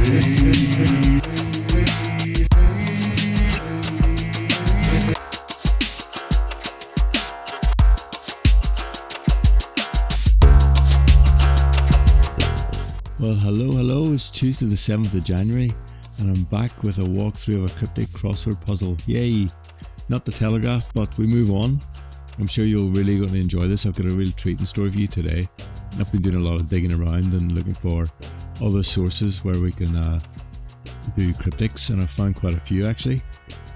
Well, hello, it's Tuesday the 7th of January and I'm back with a walkthrough of a cryptic crossword puzzle. Yay! Not the Telegraph, but we move on. I'm sure you're really going to enjoy this. I've got a real treat in store for you today. I've been doing a lot of digging around and looking for other sources where we can do cryptics, and I've found quite a few actually.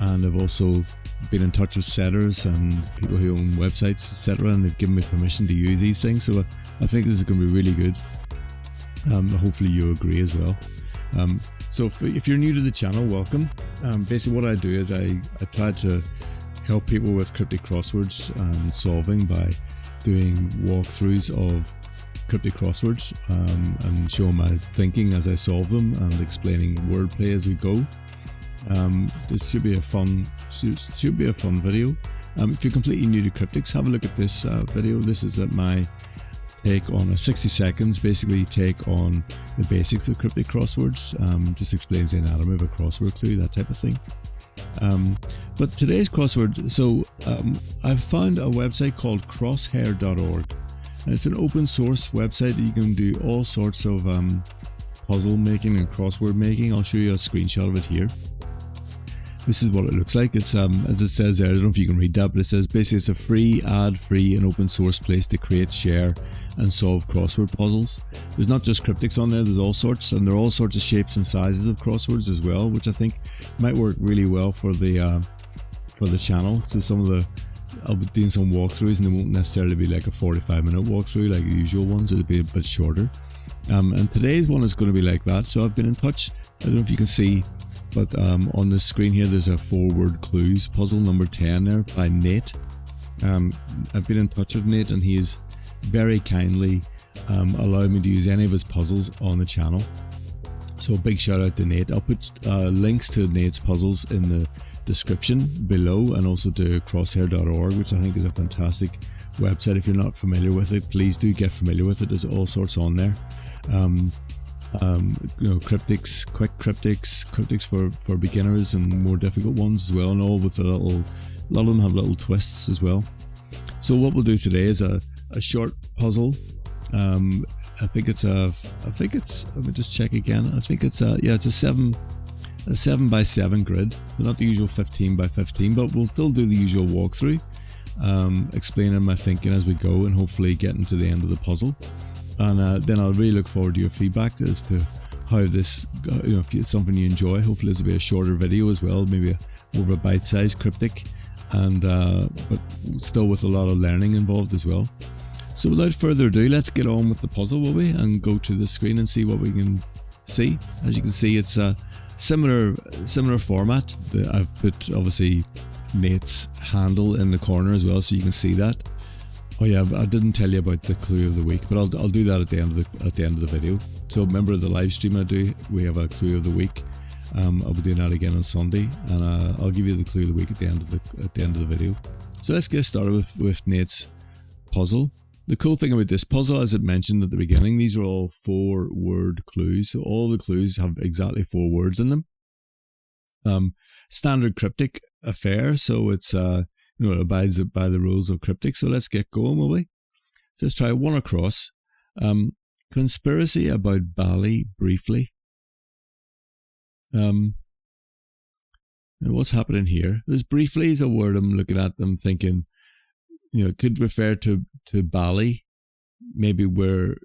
And I've also been in touch with setters and people who own websites, etc., and they've given me permission to use these things, so I think this is going to be really good. Hopefully you agree as well. So if you're new to the channel, welcome. Basically what I do is I try to help people with cryptic crosswords and solving by doing walkthroughs of cryptic crosswords and showing my thinking as I solve them and explaining wordplay as we go. This should be a fun video. If you're completely new to cryptics, have a look at this video. This is my take on a 60 seconds, basically take on the basics of cryptic crosswords, just explains the anatomy of a crossword clue, that type of thing. But today's crossword, so I've found a website called Crosshare.org, and it's an open source website that you can do all sorts of puzzle making and crossword making. I'll show you a screenshot of it here. This is what it looks like. It's as it says there, I don't know if you can read that, but it says basically it's a free, ad-free and open source place to create, share and solve crossword puzzles. There's not just cryptics on there, there's all sorts, and there are all sorts of shapes and sizes of crosswords as well, which I think might work really well for the channel. So I'll be doing some walkthroughs, and they won't necessarily be like a 45-minute walkthrough like the usual ones. It'll be a bit shorter. And today's one is going to be like that. So I've been in touch, I don't know if you can see, but on the screen here there's a 4-word clues puzzle number 10 there by Nate. I've been in touch with Nate, and he's very kindly allowed me to use any of his puzzles on the channel. So a big shout out to Nate. I'll put links to Nate's puzzles in the description below, and also to crosshair.org, which I think is a fantastic website. If you're not familiar with it, please do get familiar with it. There's all sorts on there. Cryptics, quick cryptics for beginners and more difficult ones as well, and all with a lot of them have little twists as well. So what we'll do today is a short puzzle. I think it's let me just check again. I think it's it's a 7 by 7 grid. So not the usual 15 by 15, but we'll still do the usual walkthrough, explaining my thinking as we go, and hopefully getting to the end of the puzzle. And then I'll really look forward to your feedback as to how this, if it's something you enjoy. Hopefully this will be a shorter video as well, maybe more of a bite-sized cryptic, and but still with a lot of learning involved as well. So without further ado, let's get on with the puzzle, will we, and go to the screen and see what we can see. As you can see, it's a similar format. I've put obviously Nate's handle in the corner as well, so you can see that. Oh yeah, I didn't tell you about the clue of the week, but I'll do that at the end of the video. So remember the live stream I do, we have a clue of the week. I'll be doing that again on Sunday, and I'll give you the clue of the week at the end of the video. So let's get started with Nate's puzzle. The cool thing about this puzzle, as I mentioned at the beginning, these are all 4-word clues. So all the clues have exactly 4 words in them. Standard cryptic affair, so it's it abides by the rules of cryptic. So let's get going, will we? So let's try one across. Conspiracy about Bali briefly. What's happening here? This briefly is a word I'm looking at. I'm thinking, it could refer to Bali. Maybe we're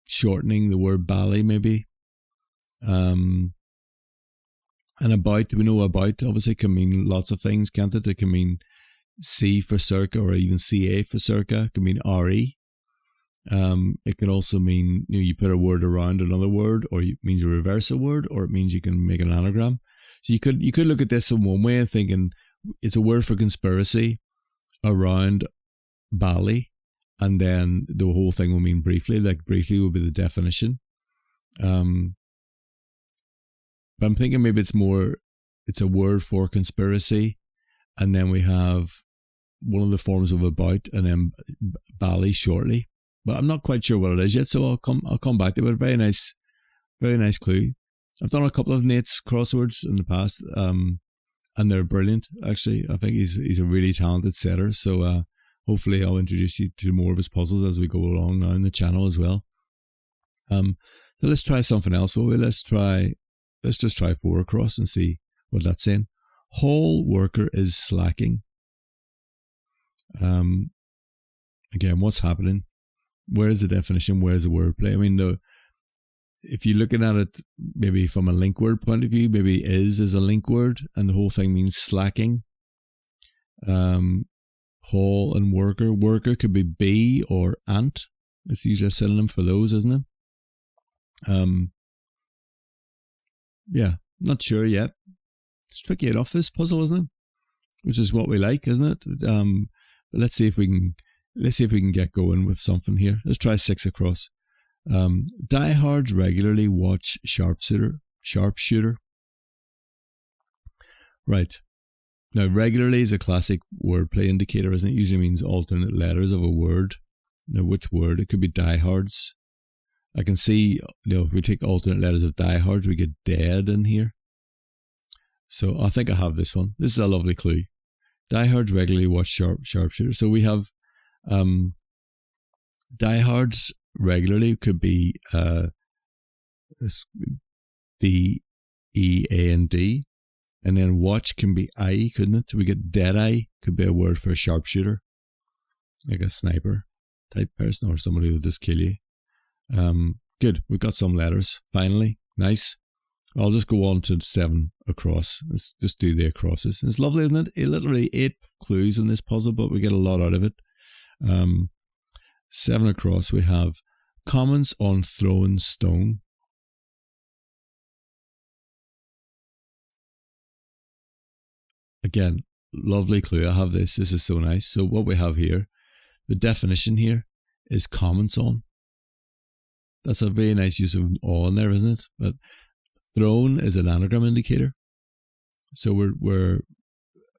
shortening the word Bali, maybe. And about, we know about obviously can mean lots of things, can't it? It can mean C for circa, or even CA for circa. It can mean RE. It can also mean you put a word around another word, or it means you reverse a word, or it means you can make an anagram. So you could look at this in one way and thinking it's a word for conspiracy around Bali, and then the whole thing will mean briefly. Like briefly will be the definition. But I'm thinking maybe it's a word for conspiracy, and then we have one of the forms of about, and then Bali shortly. But I'm not quite sure what it is yet, so I'll come back to it. Very nice clue. I've done a couple of Nate's crosswords in the past, and they're brilliant. Actually, I think he's a really talented setter. So hopefully, I'll introduce you to more of his puzzles as we go along now in the channel as well. So let's try something else. Well, let's just try 4 across and see what that's saying. Hall worker is slacking. Again, what's happening? Where's the definition? Where's the wordplay? I mean, if you're looking at it maybe from a link word point of view, maybe is a link word, and the whole thing means slacking. Hall and worker. Worker could be bee or ant. It's usually a synonym for those, isn't it? Yeah, not sure yet. It's tricky enough, this puzzle, isn't it? Which is what we like, isn't it? But let's see if we can get going with something here. Let's try 6 across. Diehards regularly watch sharpshooter. Right. Now, regularly is a classic wordplay indicator, isn't it? It usually means alternate letters of a word. Now, which word? It could be diehards. I can see, if we take alternate letters of diehards, we get dead in here. So I think I have this one. This is a lovely clue. Diehards regularly watch sharpshooter. So we have diehards regularly could be D-E-A-N-D, and then watch can be I, couldn't it? So we get dead eye, could be a word for a sharpshooter, like a sniper type person or somebody who will just kill you. Good, we've got some letters finally. Nice. I'll just go on to 7 across. Let's just do the acrosses. It's lovely, isn't it? Literally 8 clues in this puzzle, but we get a lot out of it. 7 across, we have comments on throwing stone. Again, lovely clue. I have this. This is so nice. So what we have here, the definition here is comments on. That's a very nice use of on there, isn't it? But thrown is an anagram indicator. So we're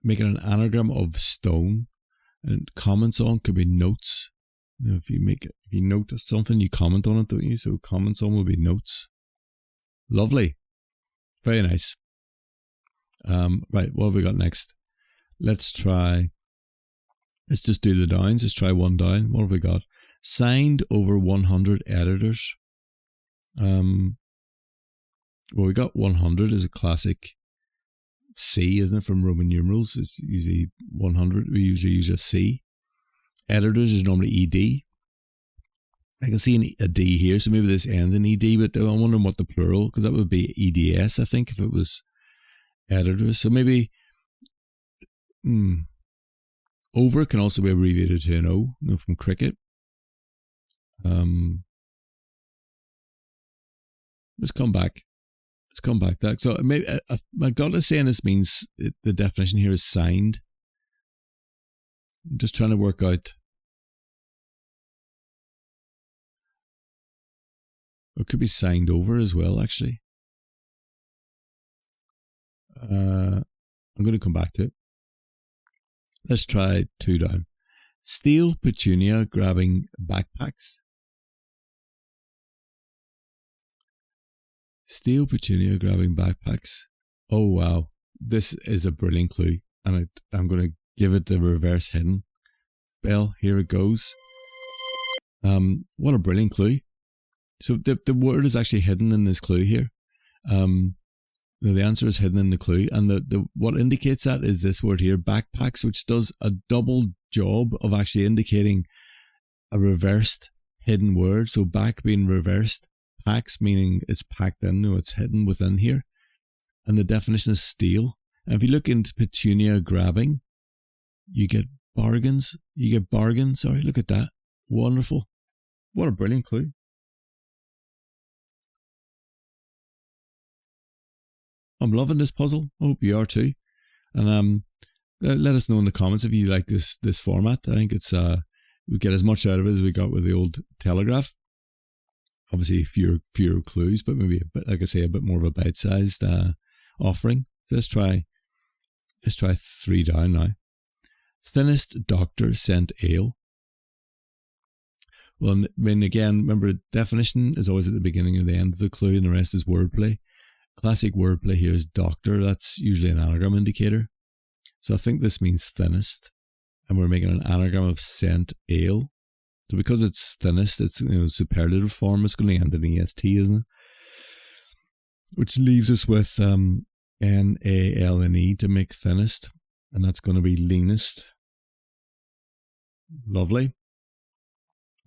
making an anagram of stone, and comments on could be notes. If you note something, you comment on it, don't you? So comments on would be notes. Lovely. Very nice. Right, what have we got next? Let's just do the downs. Let's try 1 down. What have we got? Signed over 100 editors. Well, we got 100 is a classic C, isn't it, from Roman numerals? It's usually 100. We usually use a C. Editors is normally ED. I can see a D here, so maybe this ends in ED, but I'm wondering what the plural, because that would be EDS, I think, if it was editors. So maybe over can also be abbreviated to an O, from cricket. Let's come back. So maybe my gut is saying this means the definition here is signed. I'm just trying to work out. It could be signed over as well, actually. I'm going to come back to it. Let's try 2 down. Steel petunia grabbing backpacks. Steel petunia grabbing backpacks. Oh wow, this is a brilliant clue, and I'm going to give it the reverse hidden spell. Here it goes. What a brilliant clue. So the word is actually hidden in this clue here. The answer is hidden in the clue, and the what indicates that is this word here, backpacks, which does a double job of actually indicating a reversed hidden word. So back being reversed, packs meaning it's packed in, it's hidden within here, and the definition is steel. And if you look into petunia grabbing, you get bargains. Sorry, look at that. Wonderful. What a brilliant clue. I'm loving this puzzle. I hope you are too. And let us know in the comments if you like this format. I think it's we get as much out of it as we got with the old Telegraph. Obviously fewer clues, but maybe a bit, like I say, a bit more of a bite-sized offering. So let's try 3 down now. Thinnest doctor sent ale. Well, I mean, again, remember, definition is always at the beginning or the end of the clue, and the rest is wordplay. Classic wordplay here is doctor. That's usually an anagram indicator. So I think this means thinnest. And we're making an anagram of scent ale. So because it's thinnest, it's superlative form. It's going to end in EST, isn't it? Which leaves us with N-A-L-N-E to make thinnest. And that's going to be leanest. Lovely.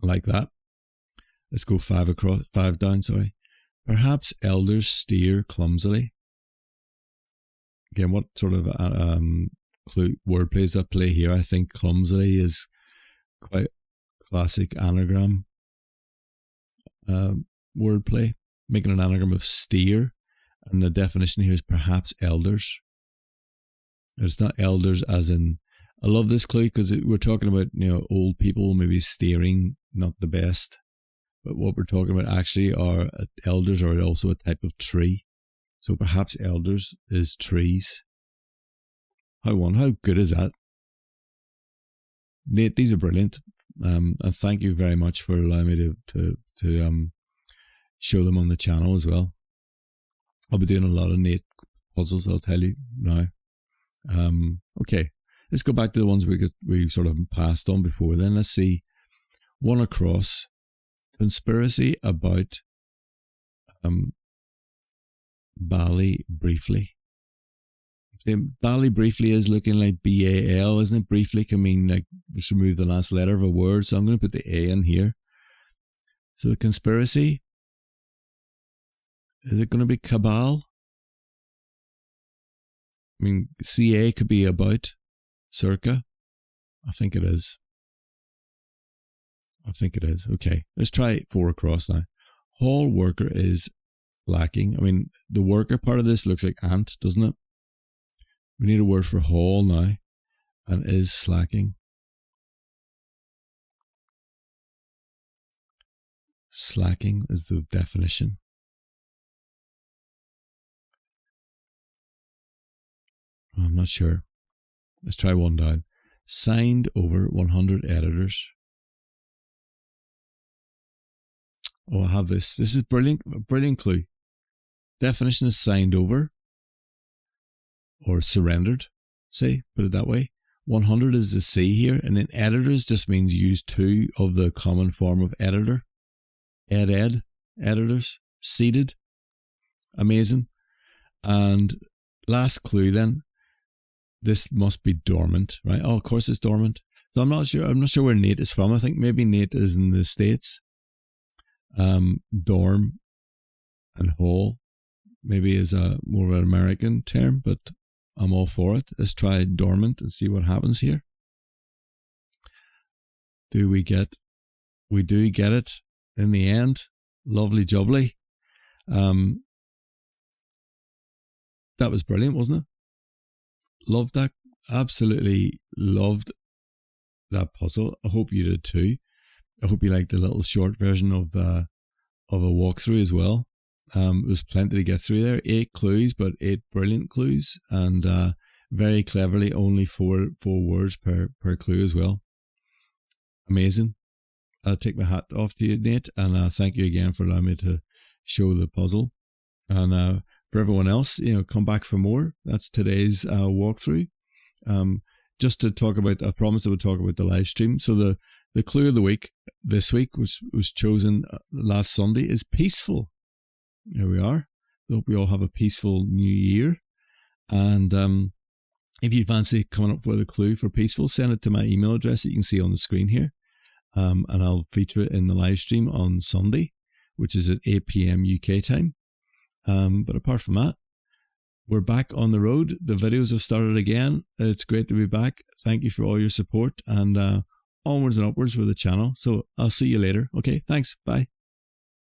Like that. Let's go 5 down, sorry. Perhaps elders steer clumsily. Again, what sort of wordplay is at play here? I think clumsily is quite classic anagram wordplay. Making an anagram of steer. And the definition here is perhaps elders. It's not elders as in, I love this clue because we're talking about, old people maybe steering, not the best. But what we're talking about actually are elders are also a type of tree. So perhaps elders is trees. How good is that? Nate, these are brilliant. And thank you very much for allowing me to show them on the channel as well. I'll be doing a lot of Nate puzzles, I'll tell you now. Okay, let's go back to the ones we sort of passed on before then. Let's see. One across. Conspiracy about Bally briefly. Bally briefly is looking like B-A-L, isn't it? Briefly can mean like just remove the last letter of a word. So I'm going to put the A in here. So the conspiracy, is it going to be cabal? I mean, CA could be about, circa. I think it is. Okay, let's try 4 across now. Hall worker is lacking. I mean, the worker part of this looks like ant, doesn't it? We need a word for hall now. And is slacking. Slacking is the definition. I'm not sure. Let's try 1 down. Signed over 100 editors. Oh, I have this. This is brilliant. A brilliant clue. Definition is signed over or surrendered. Say, put it that way. 100 is the C here, and then editors just means use 2 of the common form of editor. Editors. Seated. Amazing. And last clue then. This must be dormant, right? Oh, of course it's dormant. So I'm not sure where Nate is from. I think maybe Nate is in the States. Dorm and hall maybe is a more of an American term, but I'm all for it. Let's try dormant and see what happens here. We do get it in the end. Lovely jubbly. That was brilliant, wasn't it? Loved that. Absolutely loved that puzzle. I hope you did too. I hope you liked the little short version of a walkthrough as well. There's plenty to get through there. 8 clues, but 8 brilliant clues, and very cleverly only 4 words per clue as well. Amazing. I'll take my hat off to you, Nate, and thank you again for allowing me to show the puzzle. And for everyone else, come back for more. That's today's walkthrough. Just to talk about, I promised I would talk about the live stream. So the clue of the week this week was chosen last Sunday is peaceful. Here we are. I hope we all have a peaceful new year. And if you fancy coming up with a clue for peaceful, send it to my email address that you can see on the screen here. And I'll feature it in the live stream on Sunday, which is at 8 p.m. UK time. But apart from that, we're back on the road. The videos have started again. It's great to be back. Thank you for all your support, and onwards and upwards with the channel. So I'll see you later. Okay, thanks. Bye.